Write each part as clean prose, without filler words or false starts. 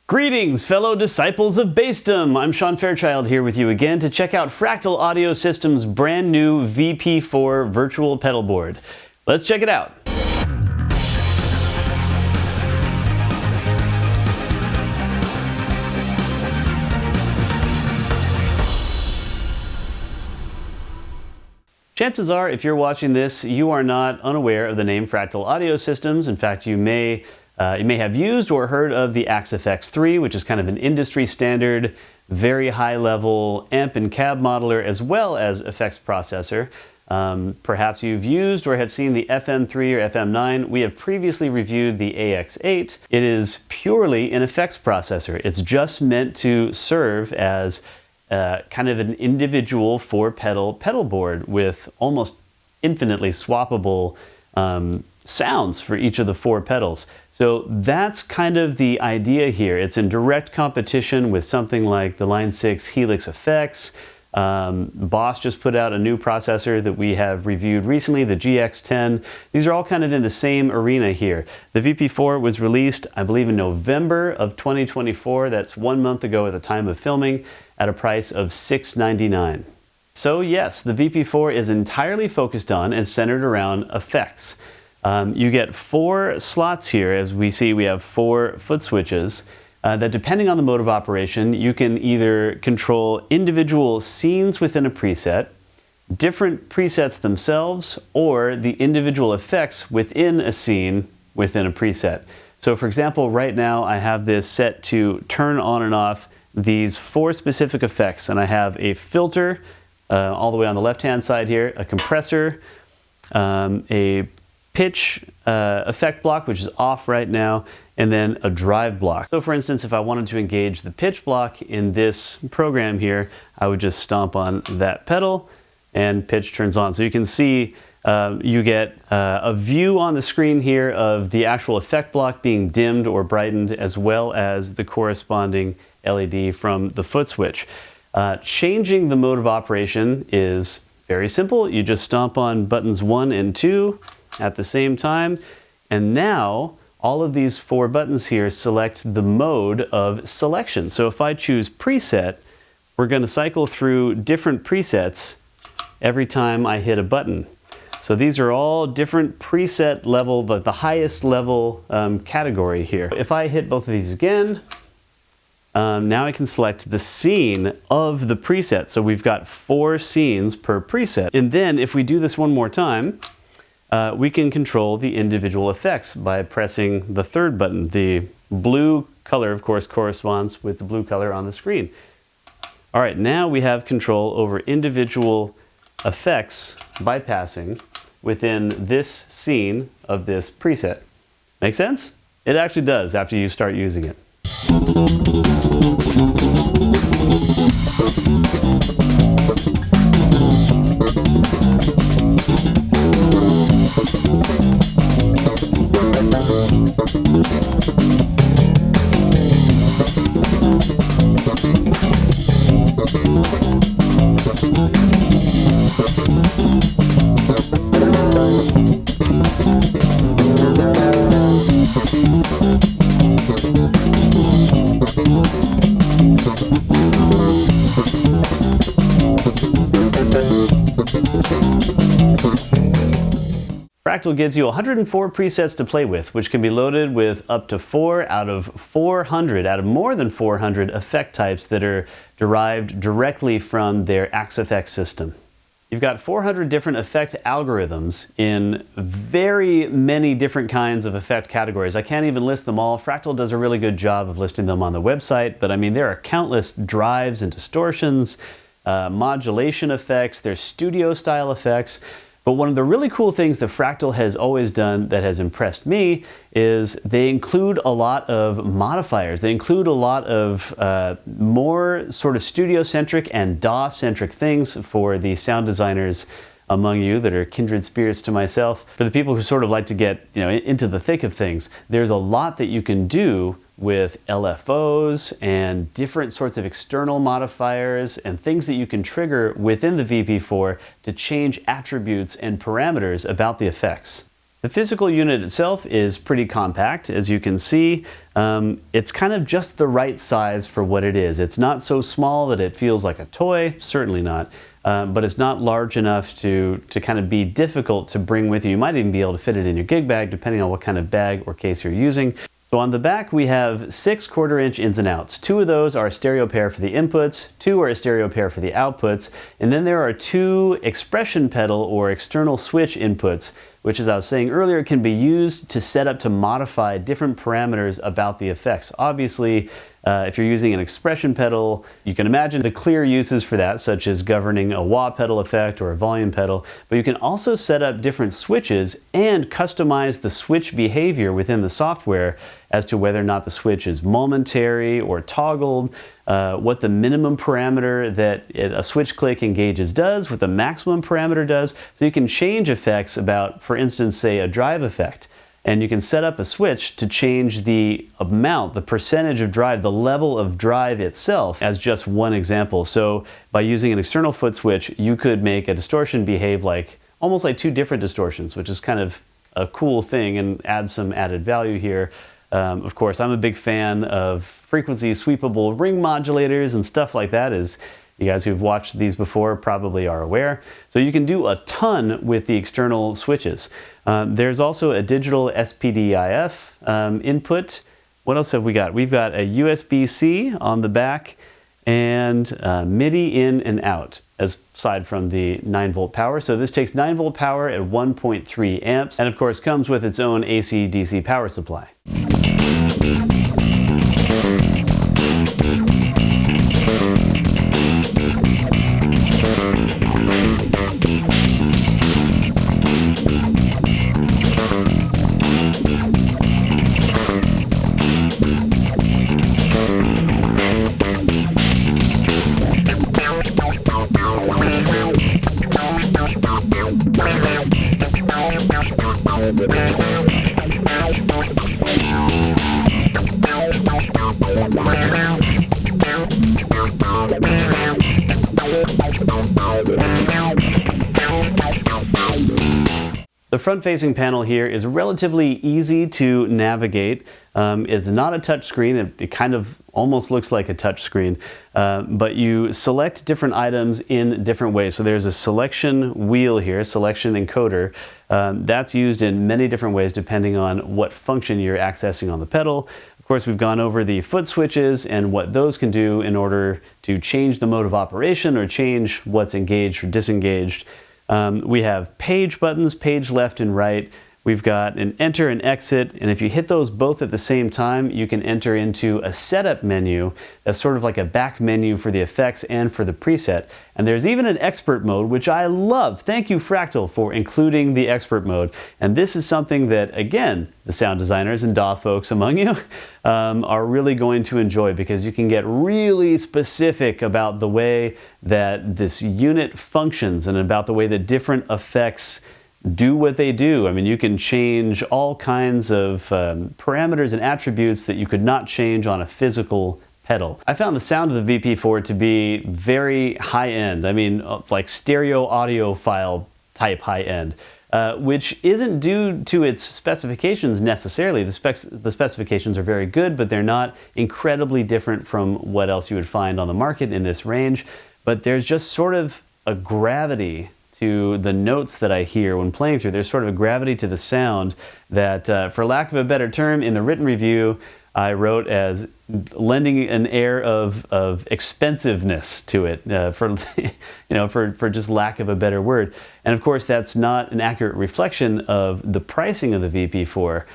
Greetings, fellow disciples of Bassdom. I'm Sean Fairchild here with you again to check out Fractal Audio Systems' brand new VP4 virtual pedal board. Let's check it out. Chances are, if you're watching this, you are not unaware of the name Fractal Audio Systems. In fact, you may have used or heard of the AXFX3, which is kind of an industry standard, very high level amp and cab modeler as well as effects processor. Perhaps you've used or have seen the FM3 or FM9. We have previously reviewed the AX8. It is purely an effects processor. It's just meant to serve as kind of an individual four-pedal pedal board with almost infinitely swappable sounds for each of the four pedals. So that's kind of the idea here. It's in direct competition with something like the Line 6 Helix Effects. Boss just put out a new processor that we have reviewed recently, the GX10. These are all kind of in the same arena here. The VP4 was released, I believe, in November of 2024. That's 1 month ago at the time of filming, at a price of $699. So yes, the VP4 is entirely focused on and centered around effects. You get 4 slots here. As we see, we have 4 foot switches that, depending on the mode of operation, you can either control individual scenes within a preset, different presets themselves, or the individual effects within a scene within a preset. So for example, right now I have this set to turn on and off these 4 specific effects, and I have a filter all the way on the left hand side here, a compressor, a pitch effect block, which is off right now, and then a drive block. So for instance, if I wanted to engage the pitch block in this program here, I would just stomp on that pedal and pitch turns on. So you can see you get a view on the screen here of the actual effect block being dimmed or brightened, as well as the corresponding LED from the foot switch. Changing the mode of operation is very simple. You just stomp on buttons 1 and 2 at the same time, and now all of these 4 buttons here select the mode of selection. So if I choose preset, we're going to cycle through different presets every time I hit a button. So these are all different preset level, the highest level category here. If I hit both of these again, now I can select the scene of the preset. So we've got 4 scenes per preset. And then if we do this one more time, we can control the individual effects by pressing the 3rd button. The blue color, of course, corresponds with the blue color on the screen. All right, now we have control over individual effects bypassing within this scene of this preset. Make sense? It actually does after you start using it. Fractal gives you 104 presets to play with, which can be loaded with up to 4 out of more than 400 effect types that are derived directly from their AXFX system. You've got 400 different effect algorithms in very many different kinds of effect categories. I can't even list them all. Fractal does a really good job of listing them on the website, but I mean, there are countless drives and distortions, modulation effects, there's studio style effects. But one of the really cool things that Fractal has always done that has impressed me is they include a lot of modifiers. They include a lot of more sort of studio-centric and DAW-centric things for the sound designers among you that are kindred spirits to myself. For the people who sort of like to get into the thick of things, there's a lot that you can do with LFOs and different sorts of external modifiers and things that you can trigger within the VP4 to change attributes and parameters about the effects. The physical unit itself is pretty compact, as you can see. It's kind of just the right size for what it is. It's not so small that it feels like a toy, certainly not, but it's not large enough to kind of be difficult to bring with you. You might even be able to fit it in your gig bag, depending on what kind of bag or case you're using. So on the back, we have 6 1/4-inch ins and outs. 2 of those are a stereo pair for the inputs, 2 are a stereo pair for the outputs, and then there are 2 expression pedal or external switch inputs, which, as I was saying earlier, can be used to set up to modify different parameters about the effects. Obviously, if you're using an expression pedal, you can imagine the clear uses for that, such as governing a wah pedal effect or a volume pedal, but you can also set up different switches and customize the switch behavior within the software as to whether or not the switch is momentary or toggled, what the minimum parameter that a switch click engages does, what the maximum parameter does. So you can change effects about, for instance, say a drive effect. And you can set up a switch to change the amount, the percentage of drive, the level of drive itself, as just one example. So by using an external foot switch, you could make a distortion behave like almost like 2 different distortions, which is kind of a cool thing and adds some added value here. Of course, I'm a big fan of frequency sweepable ring modulators and stuff like that, as you guys who've watched these before probably are aware. So you can do a ton with the external switches. There's also a digital SPDIF input. What else have we got? We've got a USB-C on the back and MIDI in and out, aside from the 9-volt power. So this takes 9-volt power at 1.3 amps, and of course comes with its own AC/DC power supply. The front-facing panel here is relatively easy to navigate. It's not a touch screen. It kind of almost looks like a touch screen, but you select different items in different ways. So there's a selection wheel here, selection encoder. That's used in many different ways depending on what function you're accessing on the pedal. Of course, we've gone over the foot switches and what those can do in order to change the mode of operation or change what's engaged or disengaged. We have page buttons, page left and right. We've got an enter and exit, and if you hit those both at the same time, you can enter into a setup menu that's sort of like a back menu for the effects and for the preset. And there's even an expert mode, which I love. Thank you, Fractal, for including the expert mode. And this is something that, again, the sound designers and DAW folks among you are really going to enjoy, because you can get really specific about the way that this unit functions and about the way that different effects do what they do. I mean, you can change all kinds of parameters and attributes that you could not change on a physical pedal. I found the sound of the VP4 to be very high-end. I mean, like stereo audiophile type high-end, which isn't due to its specifications necessarily. The specifications are very good, but they're not incredibly different from what else you would find on the market in this range. But there's just sort of a gravity to the notes that I hear when playing through. There's sort of a gravity to the sound that, for lack of a better term, in the written review, I wrote as lending an air of expensiveness to it, for just lack of a better word. And of course, that's not an accurate reflection of the pricing of the VP4,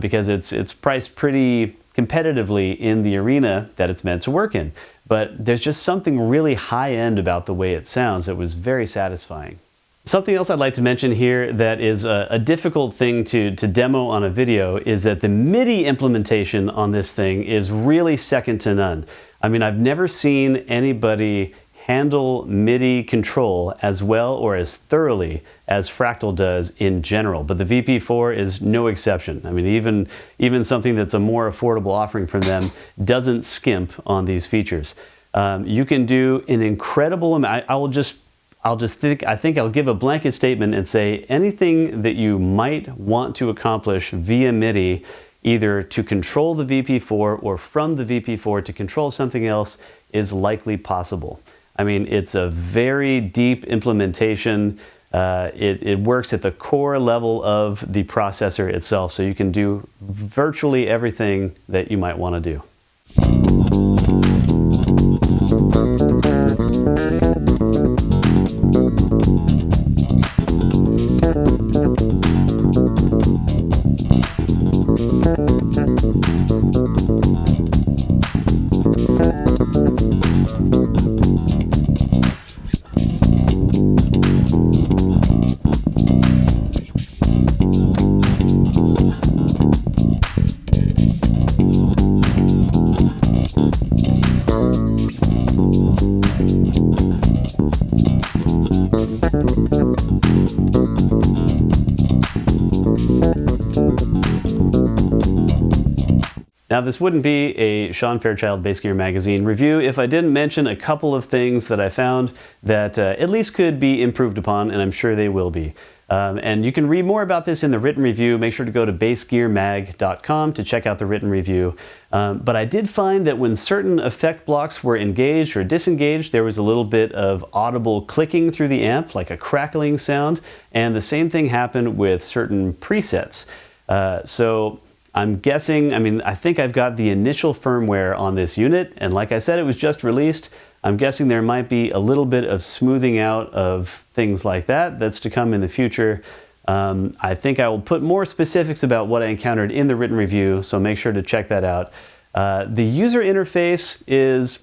because it's priced pretty competitively in the arena that it's meant to work in. But there's just something really high-end about the way it sounds that was very satisfying. Something else I'd like to mention here that is a difficult thing to demo on a video is that the MIDI implementation on this thing is really second to none. I mean, I've never seen anybody handle MIDI control as well or as thoroughly as Fractal does in general, but the VP4 is no exception. I mean, even something that's a more affordable offering from them doesn't skimp on these features. You can do an incredible amount. I think I'll give a blanket statement and say anything that you might want to accomplish via MIDI, either to control the VP4 or from the VP4 to control something else, is likely possible. I mean, it's a very deep implementation. It works at the core level of the processor itself, so you can do virtually everything that you might want to do. Now, this wouldn't be a Sean Fairchild Bass Gear Magazine review if I didn't mention a couple of things that I found that at least could be improved upon, and I'm sure they will be. And you can read more about this in the written review. Make sure to go to bassgearmag.com to check out the written review. But I did find that when certain effect blocks were engaged or disengaged, there was a little bit of audible clicking through the amp, like a crackling sound, and the same thing happened with certain presets. So I'm guessing, I think I've got the initial firmware on this unit, and like I said, it was just released. I'm guessing there might be a little bit of smoothing out of things like that that's to come in the future. I think I will put more specifics about what I encountered in the written review, so make sure to check that out. The user interface is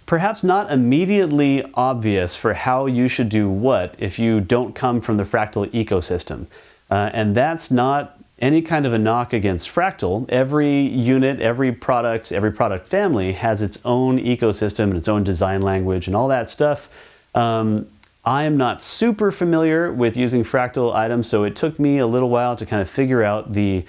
perhaps not immediately obvious for how you should do what if you don't come from the Fractal ecosystem. And that's not any kind of a knock against Fractal. Every unit, every product family has its own ecosystem and its own design language and all that stuff. I am not super familiar with using Fractal items, so it took me a little while to kind of figure out the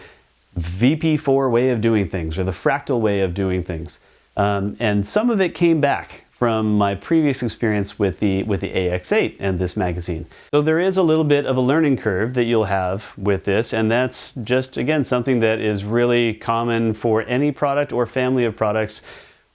VP4 way of doing things, or the Fractal way of doing things. And some of it came back from my previous experience with the AX8 and this magazine. So there is a little bit of a learning curve that you'll have with this, and that's just, again, something that is really common for any product or family of products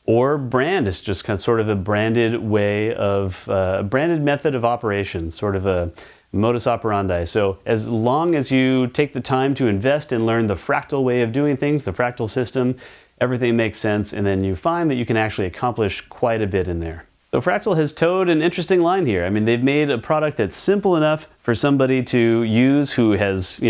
or brand. It's just kind of sort of a branded way of, a branded method of operation, sort of a modus operandi. So as long as you take the time to invest and learn the Fractal way of doing things, the Fractal system, everything makes sense, and then you find that you can actually accomplish quite a bit in there. So Fractal has towed an interesting line here. I mean, they've made a product that's simple enough for somebody to use who has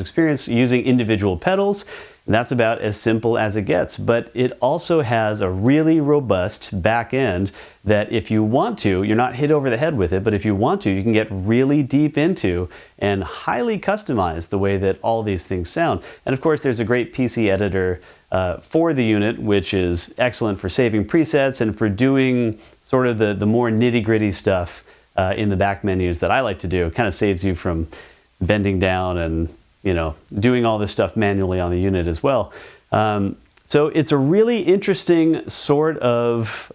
experience using individual pedals. And that's about as simple as it gets. But it also has a really robust back end that if you want to, you're not hit over the head with it, but if you want to, you can get really deep into and highly customize the way that all these things sound. And of course, there's a great PC editor for the unit, which is excellent for saving presets and for doing sort of the more nitty-gritty stuff in the back menus that I like to do. It kind of saves you from bending down and doing all this stuff manually on the unit as well. So it's a really interesting sort of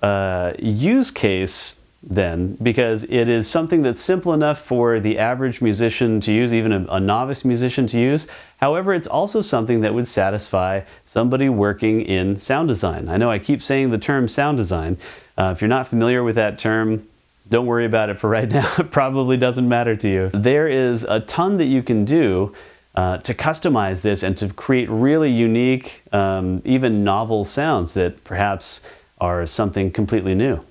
use case then, because it is something that's simple enough for the average musician to use, even a novice musician to use. However, it's also something that would satisfy somebody working in sound design. I know I keep saying the term sound design. If you're not familiar with that term, don't worry about it for right now. It probably doesn't matter to you. There is a ton that you can do to customize this and to create really unique, even novel sounds that perhaps are something completely new.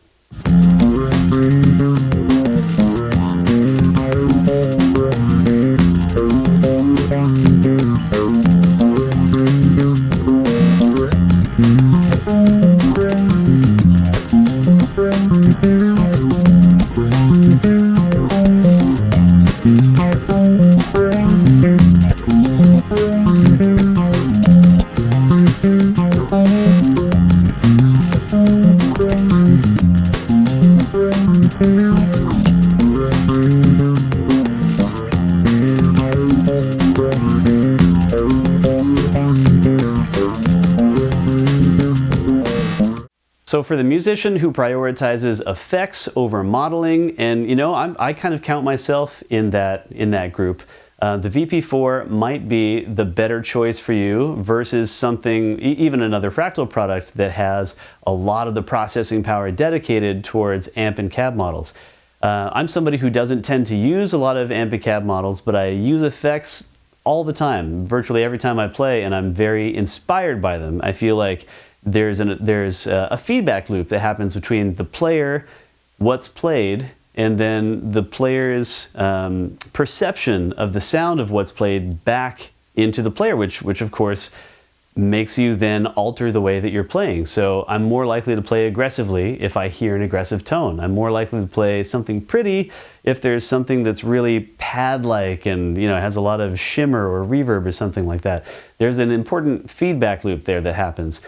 So for the musician who prioritizes effects over modeling, and you know, I kind of count myself in that group, the VP4 might be the better choice for you versus something, even another Fractal product that has a lot of the processing power dedicated towards amp and cab models. I'm somebody who doesn't tend to use a lot of amp and cab models, but I use effects all the time, virtually every time I play, and I'm very inspired by them. I feel like there's a feedback loop that happens between the player, what's played, and then the player's perception of the sound of what's played back into the player, which of course makes you then alter the way that you're playing. So I'm more likely to play aggressively if I hear an aggressive tone. I'm more likely to play something pretty if there's something that's really pad-like and, you know, has a lot of shimmer or reverb or something like that. There's an important feedback loop there that happens.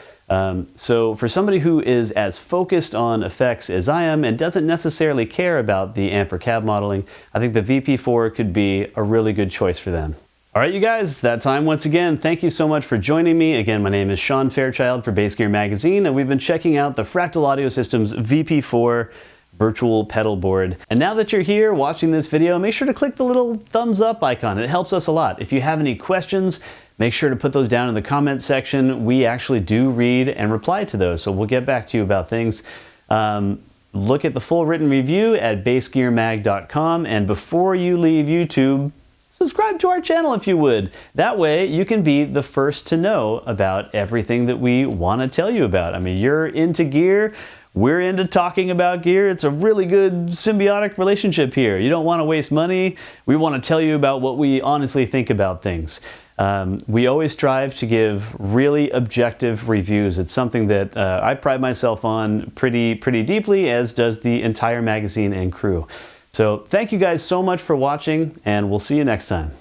So for somebody who is as focused on effects as I am and doesn't necessarily care about the amp or cab modeling, I think the VP4 could be a really good choice for them. All right, you guys, that time once again. Thank you so much for joining me. Again, my name is Sean Fairchild for Bass Gear Magazine, and we've been checking out the Fractal Audio Systems VP4 virtual pedal board. And now that you're here watching this video, make sure to click the little thumbs up icon. It helps us a lot. If you have any questions, make sure to put those down in the comment section. We actually do read and reply to those, so we'll get back to you about things. Look at the full written review at bassgearmag.com, and before you leave YouTube, subscribe to our channel if you would. That way you can be the first to know about everything that we want to tell you about. I mean, you're into gear, we're into talking about gear. It's a really good symbiotic relationship here. You don't want to waste money. We want to tell you about what we honestly think about things. We always strive to give really objective reviews. It's something that I pride myself on pretty deeply, as does the entire magazine and crew. So thank you guys so much for watching, and we'll see you next time.